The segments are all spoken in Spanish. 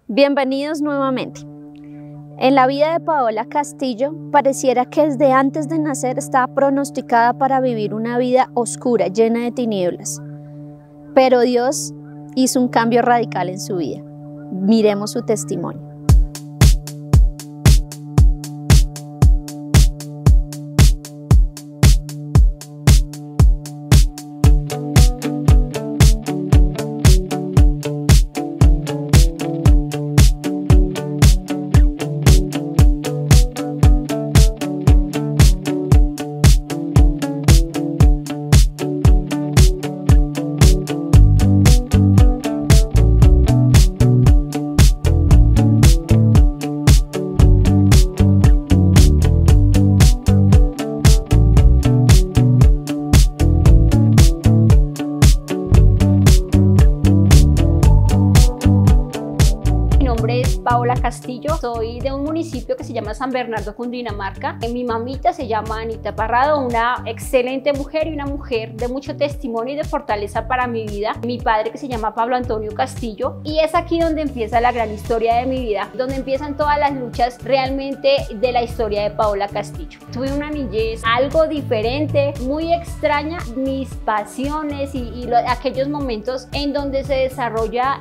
Bienvenidos nuevamente. En la vida de Paola Castillo, pareciera que desde antes de nacer estaba pronosticada para vivir una vida oscura, llena de tinieblas. Pero Dios hizo un cambio radical en su vida. Miremos su testimonio. Paola Castillo, soy de un municipio que se llama San Bernardo, Cundinamarca. Mi mamita se llama Anita Parrado, una excelente mujer y una mujer de mucho testimonio y de fortaleza para mi vida. Mi padre, que se llama Pablo Antonio Castillo, y es aquí donde empieza la gran historia de mi vida, donde empiezan todas las luchas realmente de la historia de Paola Castillo. Tuve una niñez algo diferente, muy extraña. Mis pasiones y aquellos momentos en donde se desarrolla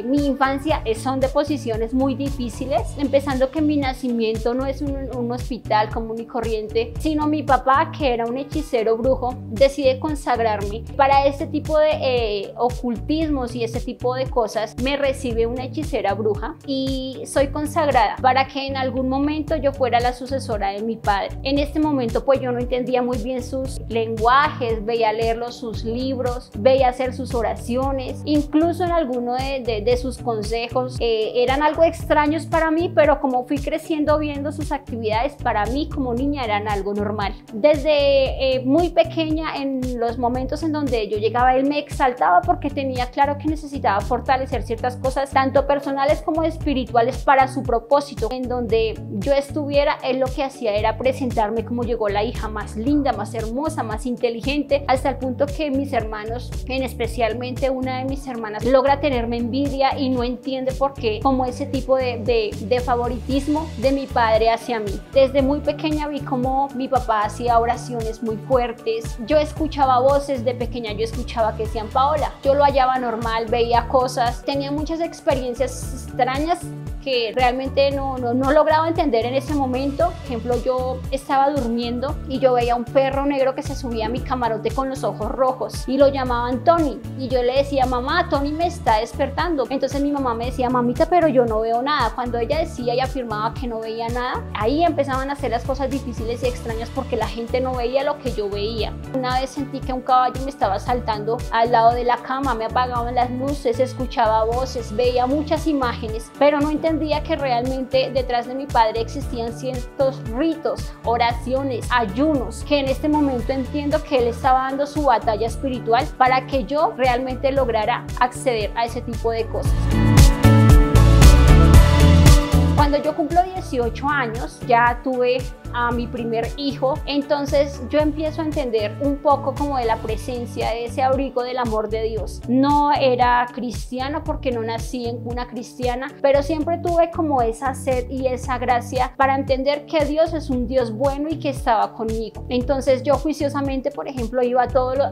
mi infancia son de posiciones muy difíciles, empezando que mi nacimiento no es un hospital común y corriente, sino mi papá, que era un hechicero brujo, decide consagrarme para este tipo de ocultismos y este tipo de cosas. Me recibe una hechicera bruja y soy consagrada para que en algún momento yo fuera la sucesora de mi padre. En este momento pues yo no entendía muy bien sus lenguajes, veía leerlos, sus libros, veía hacer sus oraciones, incluso en alguno de sus consejos eran algo extraños para mí, pero como fui creciendo viendo sus actividades, para mí como niña eran algo normal. Desde muy pequeña, en los momentos en donde yo llegaba, él me exaltaba porque tenía claro que necesitaba fortalecer ciertas cosas, tanto personales como espirituales, para su propósito. En donde yo estuviera, él lo que hacía era presentarme como llegó la hija más linda, más hermosa, más inteligente, hasta el punto que mis hermanos, especialmente una de mis hermanas, logra tenerme envidia y no entiende por qué, como ese tipo de favoritismo de mi padre hacia mí. Desde muy pequeña vi cómo mi papá hacía oraciones muy fuertes. Yo escuchaba voces de pequeña, yo escuchaba que decían Paola. Yo lo hallaba normal, veía cosas, tenía muchas experiencias extrañas que realmente no lograba entender en ese momento. Por ejemplo, yo estaba durmiendo y yo veía un perro negro que se subía a mi camarote con los ojos rojos y lo llamaban Tony, y yo le decía, mamá, Tony me está despertando. Entonces mi mamá me decía, mamita, pero yo no veo nada. Cuando ella decía y afirmaba que no veía nada, ahí empezaban a hacer las cosas difíciles y extrañas porque la gente no veía lo que yo veía. Una vez sentí que un caballo me estaba saltando al lado de la cama, me apagaban las luces, escuchaba voces, veía muchas imágenes, pero no entendía que realmente detrás de mi padre existían ciertos ritos, oraciones, ayunos, que en este momento entiendo que él estaba dando su batalla espiritual para que yo realmente lograra acceder a ese tipo de cosas. Cuando yo cumplo 18 años, ya tuve a mi primer hijo, entonces yo empiezo a entender un poco como de la presencia, de ese abrigo del amor de Dios. No era cristiano porque no nací en una cristiana, pero siempre tuve como esa sed y esa gracia para entender que Dios es un Dios bueno y que estaba conmigo. Entonces yo juiciosamente, por ejemplo, iba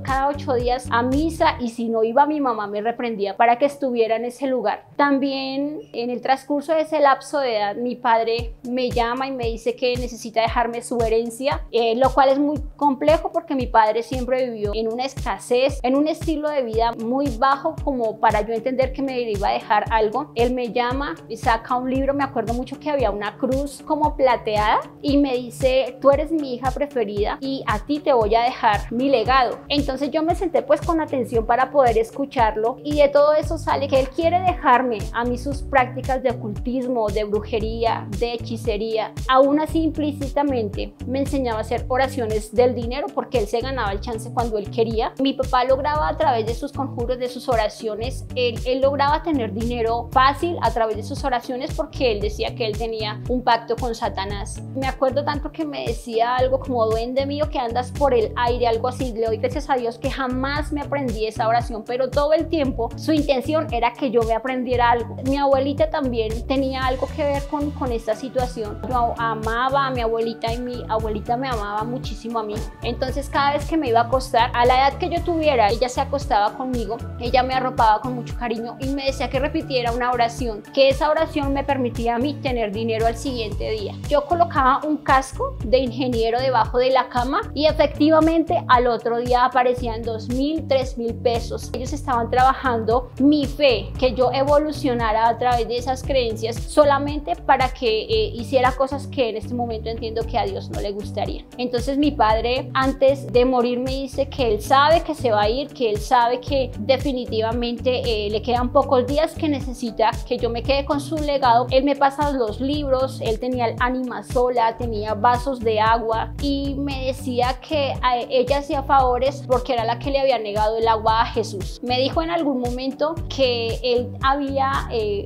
cada 8 días a misa, y si no iba, mi mamá me reprendía para que estuviera en ese lugar. También en el transcurso de ese lapso de edad, mi padre me llama y me dice que necesita dejarme su herencia, lo cual es muy complejo porque mi padre siempre vivió en una escasez, en un estilo de vida muy bajo como para yo entender que me iba a dejar algo. Él me llama y saca un libro, me acuerdo mucho que había una cruz como plateada, y me dice, tú eres mi hija preferida y a ti te voy a dejar mi legado. Entonces yo me senté pues con atención para poder escucharlo, y de todo eso sale que él quiere dejarme a mí sus prácticas de ocultismo, de brujería, de hechicería. Aún así implícita explícitamente me enseñaba a hacer oraciones del dinero porque él se ganaba el chance cuando él quería. Mi papá lograba a través de sus conjuros, de sus oraciones, él lograba tener dinero fácil a través de sus oraciones porque él decía que él tenía un pacto con Satanás. Me acuerdo tanto que me decía algo como: duende mío que andas por el aire, algo así. Le doy gracias a Dios que jamás me aprendí esa oración, pero todo el tiempo su intención era que yo me aprendiera algo. Mi abuelita también tenía algo que ver con esta situación. Yo amaba a mi abuelita y mi abuelita me amaba muchísimo a mí. Entonces cada vez que me iba a acostar, a la edad que yo tuviera, ella se acostaba conmigo, ella me arropaba con mucho cariño y me decía que repitiera una oración, que esa oración me permitía a mí tener dinero al siguiente día. Yo colocaba un casco de ingeniero debajo de la cama y efectivamente al otro día aparecían 2.000, 3.000 pesos. Ellos estaban trabajando mi fe, que yo evolucionara a través de esas creencias solamente para que hiciera cosas que en este momento entiendo que a Dios no le gustaría. Entonces mi padre antes de morir me dice que él sabe que se va a ir, que él sabe que definitivamente le quedan pocos días, que necesita que yo me quede con su legado. Él me pasa los libros, él tenía el ánima sola, tenía vasos de agua y me decía que ella hacía favores porque era la que le había negado el agua a Jesús. Me dijo en algún momento que él había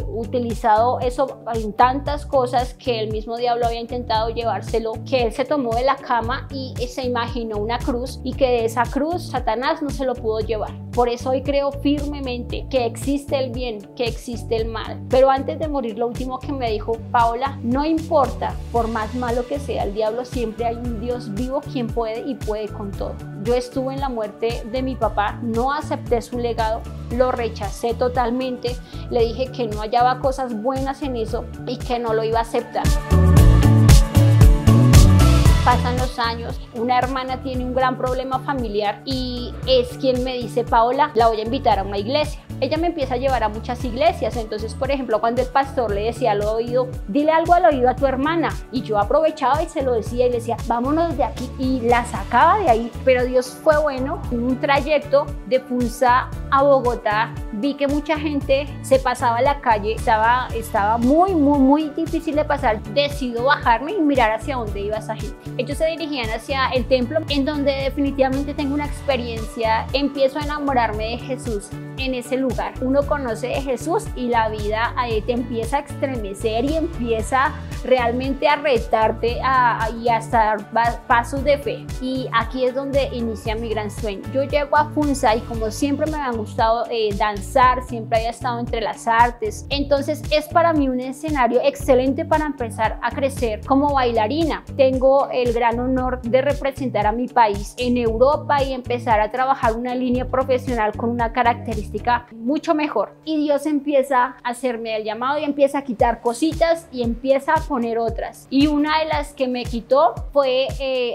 utilizado eso en tantas cosas que el mismo diablo había intentado llevárselo, que él se tomó de la cama y se imaginó una cruz y que de esa cruz Satanás no se lo pudo llevar. Por eso hoy creo firmemente que existe el bien, que existe el mal. Pero antes de morir, lo último que me dijo: Paola, no importa, por más malo que sea el diablo, siempre hay un Dios vivo quien puede y puede con todo. Yo estuve en la muerte de mi papá, no acepté su legado, lo rechacé totalmente, le dije que no hallaba cosas buenas en eso y que no lo iba a aceptar. Pasan los años, una hermana tiene un gran problema familiar y es quien me dice: Paola, la voy a invitar a una iglesia. Ella me empieza a llevar a muchas iglesias. Entonces, por ejemplo, cuando el pastor le decía al oído: dile algo al oído a tu hermana, y yo aprovechaba y se lo decía y le decía: vámonos de aquí, y la sacaba de ahí. Pero Dios fue bueno. En un trayecto de Punza a Bogotá vi que mucha gente se pasaba a la calle, estaba muy difícil de pasar. Decido bajarme y mirar hacia dónde iba esa gente. Ellos se dirigían hacia el templo, en donde definitivamente tengo una experiencia. Empiezo a enamorarme de Jesús en ese lugar. Uno conoce de Jesús y la vida te empieza a estremecer y empieza realmente a retarte y hasta dar pasos de fe. Y aquí es donde inicia mi gran sueño. Yo llego a Funza y como siempre me ha gustado danzar, siempre había estado entre las artes. Entonces es para mí un escenario excelente para empezar a crecer como bailarina. Tengo el gran honor de representar a mi país en Europa y empezar a trabajar una línea profesional con una característica mucho mejor. Y Dios empieza a hacerme el llamado y empieza a quitar cositas y empieza a poner otras. Y una de las que me quitó fue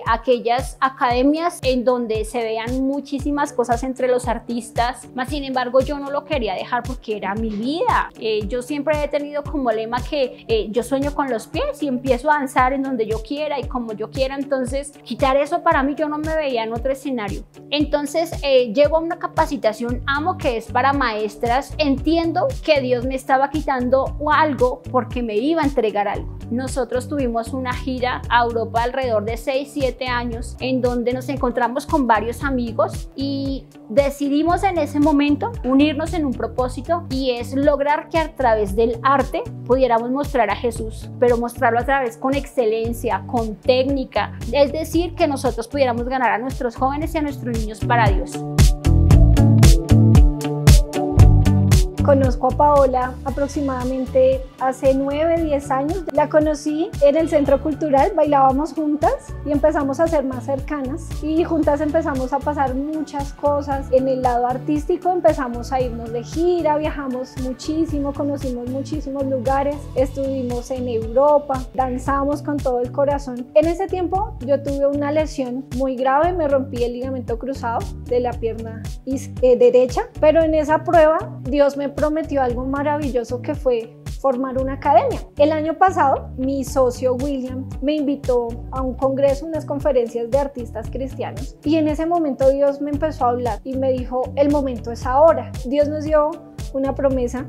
aquellas academias en donde se vean muchísimas cosas entre los artistas. Mas sin embargo yo no lo quería dejar porque era mi vida. Yo siempre he tenido como lema que yo sueño con los pies y empiezo a danzar en donde yo quiera y como yo quiera. Entonces quitar eso para mí, yo no me veía en otro escenario. Entonces llego a una capacitación AMO que es para maestras. Entiendo que Dios me estaba quitando algo porque me iba a entregar algo. Nosotros tuvimos una gira a Europa alrededor de 6-7 años en donde nos encontramos con varios amigos y decidimos en ese momento unirnos en un propósito, y es lograr que a través del arte pudiéramos mostrar a Jesús, pero mostrarlo a través con excelencia, con técnica, es decir, que nosotros pudiéramos ganar a nuestros jóvenes y a nuestros niños para Dios. Conozco a Paola aproximadamente hace 9-10 años. La conocí en el centro cultural, bailábamos juntas y empezamos a ser más cercanas y juntas empezamos a pasar muchas cosas. En el lado artístico empezamos a irnos de gira, viajamos muchísimo, conocimos muchísimos lugares, estuvimos en Europa, danzamos con todo el corazón. En ese tiempo yo tuve una lesión muy grave, me rompí el ligamento cruzado de la pierna derecha, pero en esa prueba Dios me prometió algo maravilloso, que fue formar una academia. El año pasado mi socio William me invitó a un congreso, unas conferencias de artistas cristianos, y en ese momento Dios me empezó a hablar y me dijo: el momento es ahora. Dios nos dio una promesa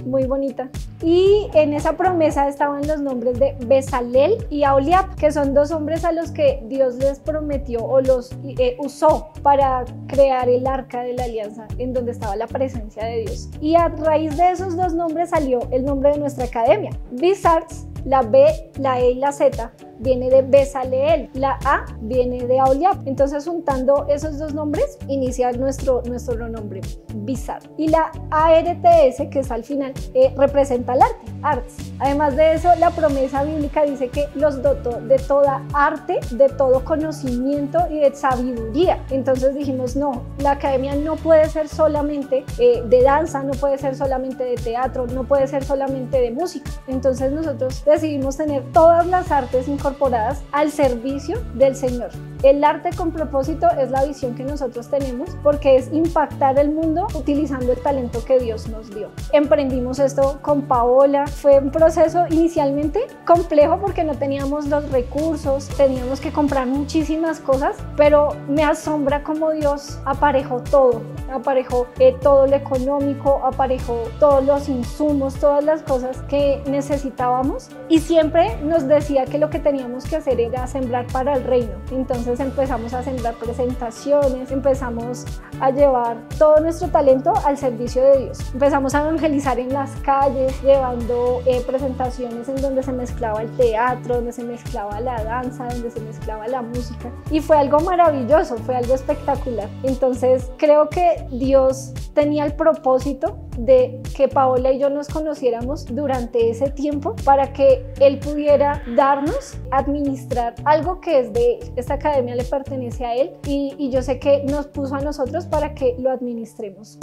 muy bonita. Y en esa promesa estaban los nombres de Bezalel y Aholiab, que son dos hombres a los que Dios les prometió o los usó para crear el arca de la alianza, en donde estaba la presencia de Dios. Y a raíz de esos dos nombres salió el nombre de nuestra academia. Bizards, la B, la E y la Z viene de Bezaleel, la A viene de Aholiab. Entonces, juntando esos dos nombres, inicia nuestro nombre, Bizards. Y la ARTS, que es al final, representa el arte, arts. Además de eso, la promesa bíblica dice que los dotó de toda arte, de todo conocimiento y de sabiduría. Entonces dijimos, no, la academia no puede ser solamente de danza, no puede ser solamente de teatro, no puede ser solamente de música. Entonces nosotros decidimos tener todas las artes incorporadas al servicio del Señor. El arte con propósito es la visión que nosotros tenemos, porque es impactar el mundo utilizando el talento que Dios nos dio. Emprendimos esto con Paola. Fue un proceso inicialmente complejo porque no teníamos los recursos, teníamos que comprar muchísimas cosas, pero me asombra cómo Dios aparejó todo todo lo económico, aparejó todos los insumos, todas las cosas que necesitábamos, y siempre nos decía que lo que teníamos que hacer era sembrar para el reino. Entonces empezamos a sembrar presentaciones, empezamos a llevar todo nuestro talento al servicio de Dios. Empezamos a evangelizar en las calles, llevando presentaciones en donde se mezclaba el teatro, donde se mezclaba la danza, donde se mezclaba la música, y fue algo maravilloso, fue algo espectacular. Entonces creo que Dios tenía el propósito de que Paola y yo nos conociéramos durante ese tiempo para que Él pudiera darnos, administrar algo que es de Él. Esta academia le pertenece a Él y yo sé que nos puso a nosotros para que lo administremos.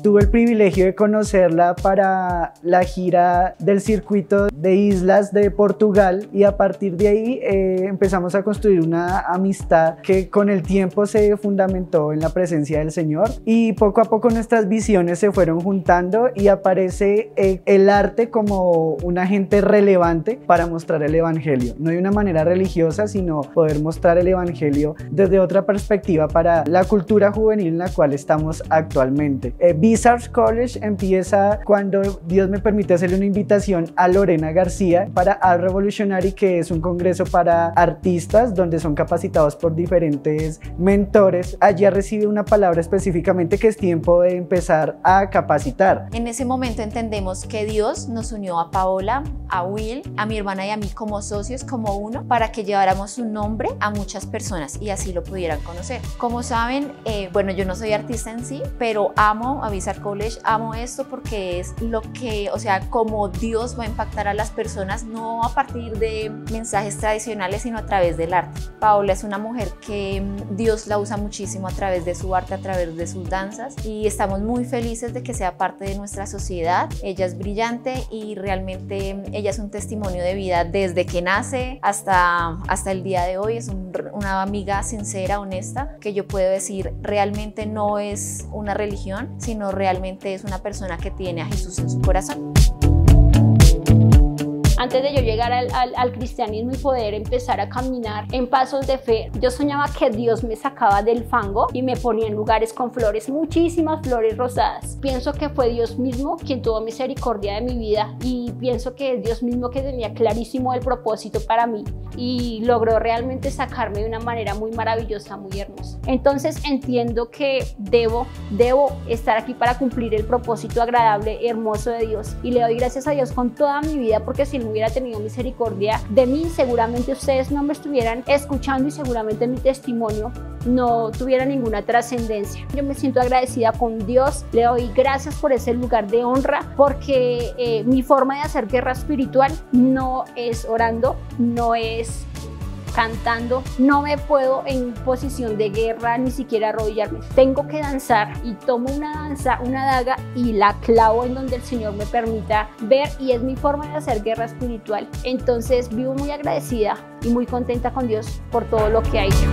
Tuve el privilegio de conocerla para la gira del circuito de islas de Portugal, y a partir de ahí empezamos a construir una amistad que con el tiempo se fundamentó en la presencia del Señor, y poco a poco nuestras visiones se fueron juntando y aparece el arte como un agente relevante para mostrar el Evangelio, no de una manera religiosa, sino poder mostrar el Evangelio desde otra perspectiva para la cultura juvenil en la cual estamos actualmente. Bizards College empieza cuando Dios me permite hacerle una invitación a Lorena García para Art Revolutionary, que es un congreso para artistas donde son capacitados por diferentes mentores. Allí recibe una palabra específicamente que es tiempo de empezar a capacitar. En ese momento entendemos que Dios nos unió a Paola, a Will, a mi hermana y a mí como socios, como uno, para que lleváramos su nombre a muchas personas y así lo pudieran conocer. Como saben, bueno, yo no soy artista en sí, pero amo a Bizards College, amo esto porque es lo que, o sea, como Dios va a impactar a las personas, no a partir de mensajes tradicionales, sino a través del arte. Paola es una mujer que Dios la usa muchísimo a través de su arte, a través de sus danzas, y estamos muy felices de que sea parte de nuestra sociedad. Ella es brillante y realmente ella es un testimonio de vida desde que nace hasta el día de hoy. Es una amiga sincera, honesta, que yo puedo decir realmente no es una religión, sino realmente es una persona que tiene a Jesús en su corazón. Antes de yo llegar al cristianismo y poder empezar a caminar en pasos de fe, yo soñaba que Dios me sacaba del fango y me ponía en lugares con flores, muchísimas flores rosadas. Pienso que fue Dios mismo quien tuvo misericordia de mi vida, y pienso que es Dios mismo que tenía clarísimo el propósito para mí y logró realmente sacarme de una manera muy maravillosa, muy hermosa. Entonces entiendo que debo estar aquí para cumplir el propósito agradable, hermoso de Dios, y le doy gracias a Dios con toda mi vida, porque si no hubiera tenido misericordia de mí, seguramente ustedes no me estuvieran escuchando y seguramente mi testimonio no tuviera ninguna trascendencia. Yo me siento agradecida con Dios, le doy gracias por ese lugar de honra, porque mi forma de hacer guerra espiritual no es orando, no es cantando, no me puedo en posición de guerra ni siquiera arrodillarme, tengo que danzar, y tomo una daga y la clavo en donde el Señor me permita ver, y es mi forma de hacer guerra espiritual. Entonces vivo muy agradecida y muy contenta con Dios por todo lo que ha hecho.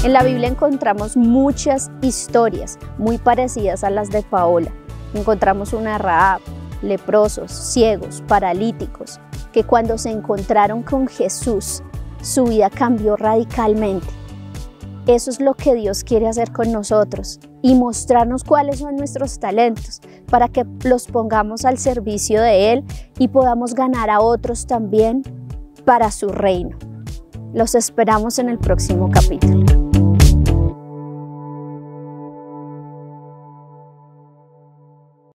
En la Biblia encontramos muchas historias muy parecidas a las de Paola. Encontramos una Rahab, leprosos, ciegos, paralíticos, que cuando se encontraron con Jesús, su vida cambió radicalmente. Eso es lo que Dios quiere hacer con nosotros y mostrarnos cuáles son nuestros talentos para que los pongamos al servicio de Él y podamos ganar a otros también para su reino. Los esperamos en el próximo capítulo.